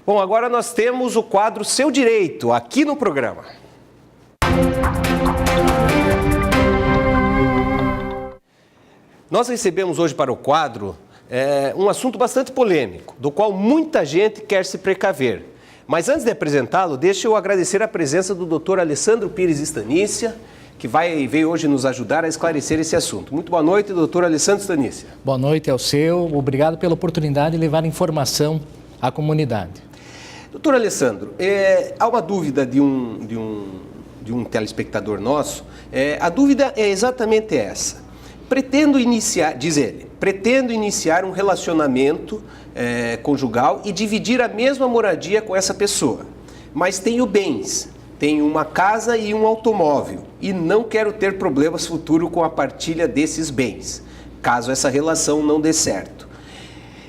Bom, agora nós temos o quadro Seu Direito, aqui no programa. Nós recebemos hoje para o quadro um assunto bastante polêmico, do qual muita gente quer se precaver. Mas antes de apresentá-lo, deixa eu agradecer a presença do Dr. Alessandro Pires Stanícia, que veio hoje nos ajudar a esclarecer esse assunto. Muito boa noite, doutor Alessandro Stanícia. Boa noite ao seu, obrigado pela oportunidade de levar informação à comunidade. Doutor Alessandro, há uma dúvida de um telespectador nosso, a dúvida é exatamente essa. Pretendo iniciar um relacionamento conjugal e dividir a mesma moradia com essa pessoa, mas tenho bens, tenho uma casa e um automóvel e não quero ter problemas futuros com a partilha desses bens, caso essa relação não dê certo.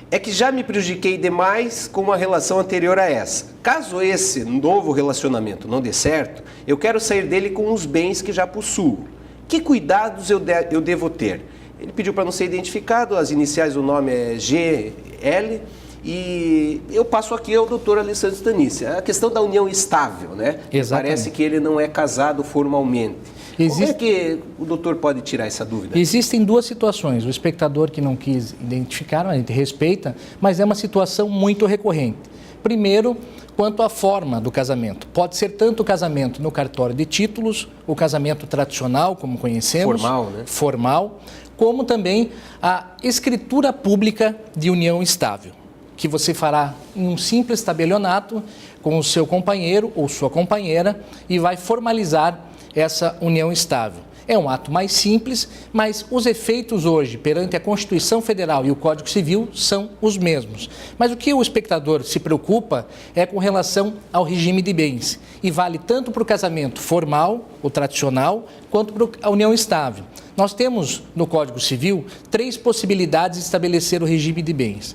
É que já me prejudiquei demais com uma relação anterior a essa. Caso esse novo relacionamento não dê certo, eu quero sair dele com os bens que já possuo. Que cuidados eu devo ter? Ele pediu para não ser identificado, as iniciais do nome é GL, e eu passo aqui ao doutor Alessandro Stanícia. A questão da união estável, né? Exatamente. Parece que ele não é casado formalmente. Como é que o doutor pode tirar essa dúvida? Existem duas situações. O espectador que não quis identificar, a gente respeita, mas é uma situação muito recorrente. Primeiro, quanto à forma do casamento. Pode ser tanto o casamento no cartório de títulos, o casamento tradicional, como conhecemos. Formal, né? Formal, como também a escritura pública de união estável, que você fará em um simples tabelionato com o seu companheiro ou sua companheira e vai formalizar essa união estável. É um ato mais simples, mas os efeitos hoje, perante a Constituição Federal e o Código Civil, são os mesmos. Mas o que o espectador se preocupa é com relação ao regime de bens. E vale tanto para o casamento formal, o tradicional, quanto para a união estável. Nós temos no Código Civil 3 possibilidades de estabelecer o regime de bens.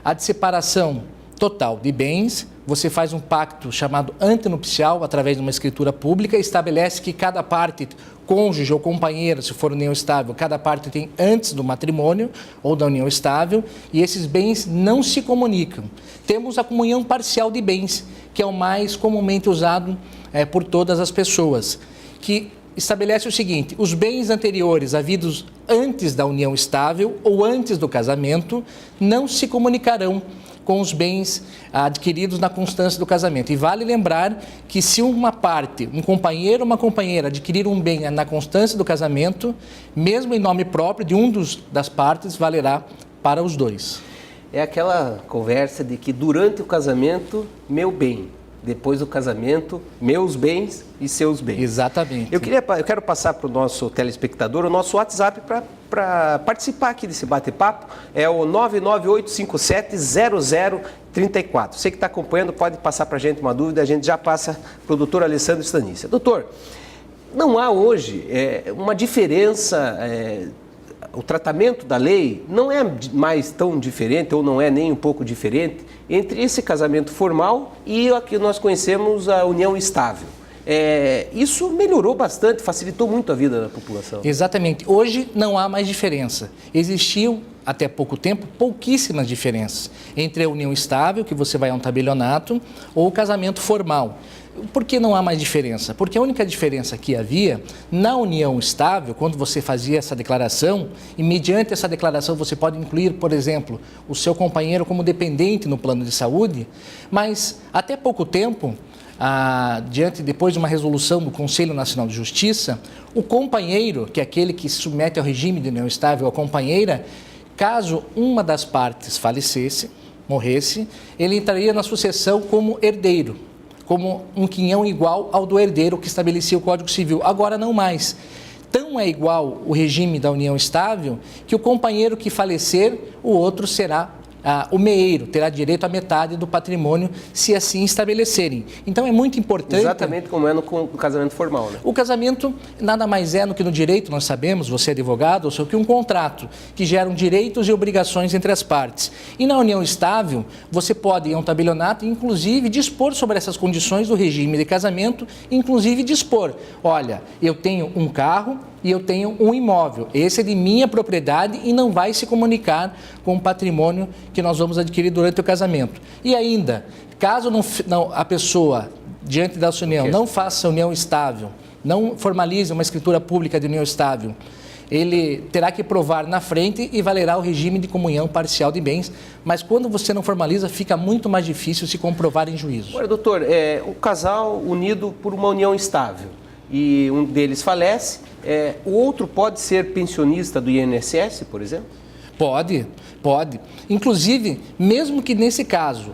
A de separação total de bens, você faz um pacto chamado antenupcial através de uma escritura pública, estabelece que cada parte, cônjuge ou companheiro, se for união estável, cada parte tem antes do matrimônio ou da união estável e esses bens não se comunicam. Temos a comunhão parcial de bens, que é o mais comumente usado por todas as pessoas, que estabelece o seguinte: os bens anteriores havidos antes da união estável ou antes do casamento não se comunicarão com os bens adquiridos na constância do casamento. E vale lembrar que se uma parte, um companheiro ou uma companheira adquirir um bem na constância do casamento, mesmo em nome próprio de das partes, valerá para os dois. É aquela conversa de que durante o casamento, meu bem, depois do casamento, meus bens e seus bens. Exatamente. Eu quero passar para o nosso telespectador o nosso WhatsApp para participar aqui desse bate-papo. É o 998570034. Você que está acompanhando pode passar para a gente uma dúvida, a gente já passa para o doutor Alessandro Stanícia. Doutor, não há hoje uma diferença, o tratamento da lei não é mais tão diferente, ou não é nem um pouco diferente, entre esse casamento formal e o que nós conhecemos a união estável. Isso melhorou bastante, facilitou muito a vida da população. Exatamente. Hoje não há mais diferença. Existiam, até pouco tempo, pouquíssimas diferenças entre a união estável, que você vai a um tabelionato, ou o casamento formal. Por que não há mais diferença? Porque a única diferença que havia na união estável, quando você fazia essa declaração, e mediante essa declaração você pode incluir, por exemplo, o seu companheiro como dependente no plano de saúde, mas até pouco tempo, depois de uma resolução do Conselho Nacional de Justiça, o companheiro, que é aquele que se submete ao regime de união estável, a companheira, caso uma das partes falecesse, morresse, ele entraria na sucessão como herdeiro, como um quinhão igual ao do herdeiro que estabelecia o Código Civil. Agora não mais. Tão é igual o regime da união estável que o companheiro que falecer, o outro será o meeiro, terá direito à metade do patrimônio, se assim estabelecerem. Então é muito importante... Exatamente como é no casamento formal, né? O casamento nada mais é do que no direito, nós sabemos, você é advogado, ou seja, que um contrato que geram direitos e obrigações entre as partes. E na união estável, você pode ir a um tabelionato e, inclusive, dispor sobre essas condições do regime de casamento, inclusive dispor, olha, eu tenho um carro, e eu tenho um imóvel. Esse é de minha propriedade e não vai se comunicar com o patrimônio que nós vamos adquirir durante o casamento. E ainda, caso a pessoa, diante da sua união, não faça união estável, não formalize uma escritura pública de união estável, ele terá que provar na frente e valerá o regime de comunhão parcial de bens, mas quando você não formaliza, fica muito mais difícil se comprovar em juízo. Olha, doutor, o casal unido por uma união estável e um deles falece, o outro pode ser pensionista do INSS, por exemplo? Pode. Inclusive, mesmo que nesse caso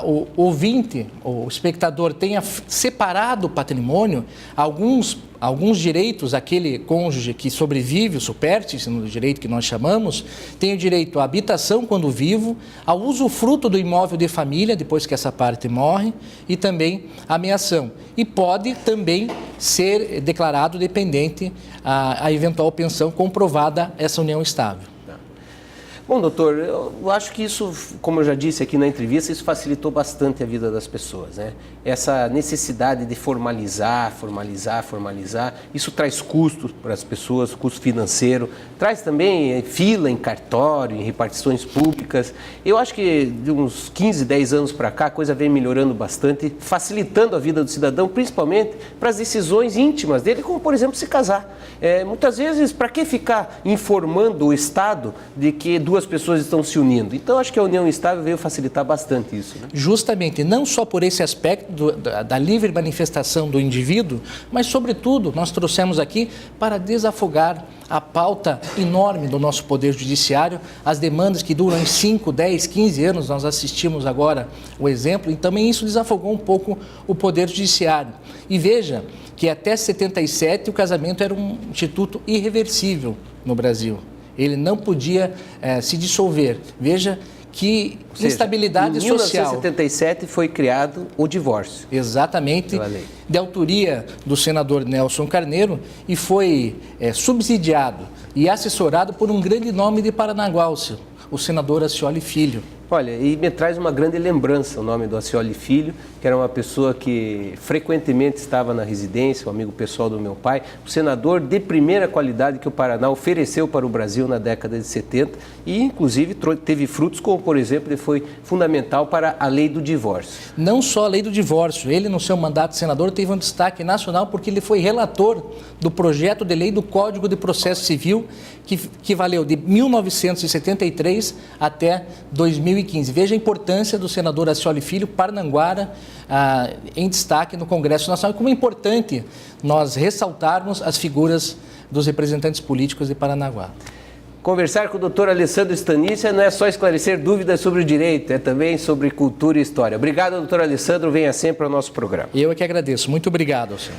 o ouvinte, o espectador tenha separado o patrimônio, alguns direitos, aquele cônjuge que sobrevive, o supértice, no direito que nós chamamos, tem o direito à habitação quando vivo, ao usufruto do imóvel de família, depois que essa parte morre, e também a meação. E pode também ser declarado dependente a eventual pensão comprovada essa união estável. Bom, doutor, eu acho que isso, como eu já disse aqui na entrevista, isso facilitou bastante a vida das pessoas, né? Essa necessidade de formalizar, isso traz custos para as pessoas, custo financeiro, traz também fila em cartório, em repartições públicas. Eu acho que de uns 15, 10 anos para cá, a coisa vem melhorando bastante, facilitando a vida do cidadão, principalmente para as decisões íntimas dele, como, por exemplo, se casar. Muitas vezes, para que ficar informando o Estado de que duas pessoas estão se unindo? Então, acho que a união estável veio facilitar bastante isso, né? Justamente, não só por esse aspecto da livre manifestação do indivíduo, mas, sobretudo, nós trouxemos aqui para desafogar a pauta enorme do nosso Poder Judiciário, as demandas que duram 5, 10, 15 anos, nós assistimos agora o exemplo, e também isso desafogou um pouco o Poder Judiciário. E veja que até 77 o casamento era um instituto irreversível no Brasil. Ele não podia se dissolver. Veja que instabilidade social. Em 1977 foi criado o divórcio. Exatamente, de autoria do senador Nelson Carneiro, e foi subsidiado e assessorado por um grande nome de Paranaguá, o senador Accioli Filho. Olha, e me traz uma grande lembrança o nome do Accioli Filho, que era uma pessoa que frequentemente estava na residência, um amigo pessoal do meu pai, um senador de primeira qualidade que o Paraná ofereceu para o Brasil na década de 70 e, inclusive, teve frutos como, por exemplo, ele foi fundamental para a lei do divórcio. Não só a lei do divórcio, ele, no seu mandato de senador, teve um destaque nacional porque ele foi relator do projeto de lei do Código de Processo Civil, que valeu de 1973 até 2015. Veja a importância do senador Accioli Filho, Parnanguara, em destaque no Congresso Nacional, e como é importante nós ressaltarmos as figuras dos representantes políticos de Paranaguá. Conversar com o doutor Alessandro Stanissia não é só esclarecer dúvidas sobre o direito, é também sobre cultura e história. Obrigado, doutor Alessandro, venha sempre ao nosso programa. Eu é que agradeço. Muito obrigado ao senhor.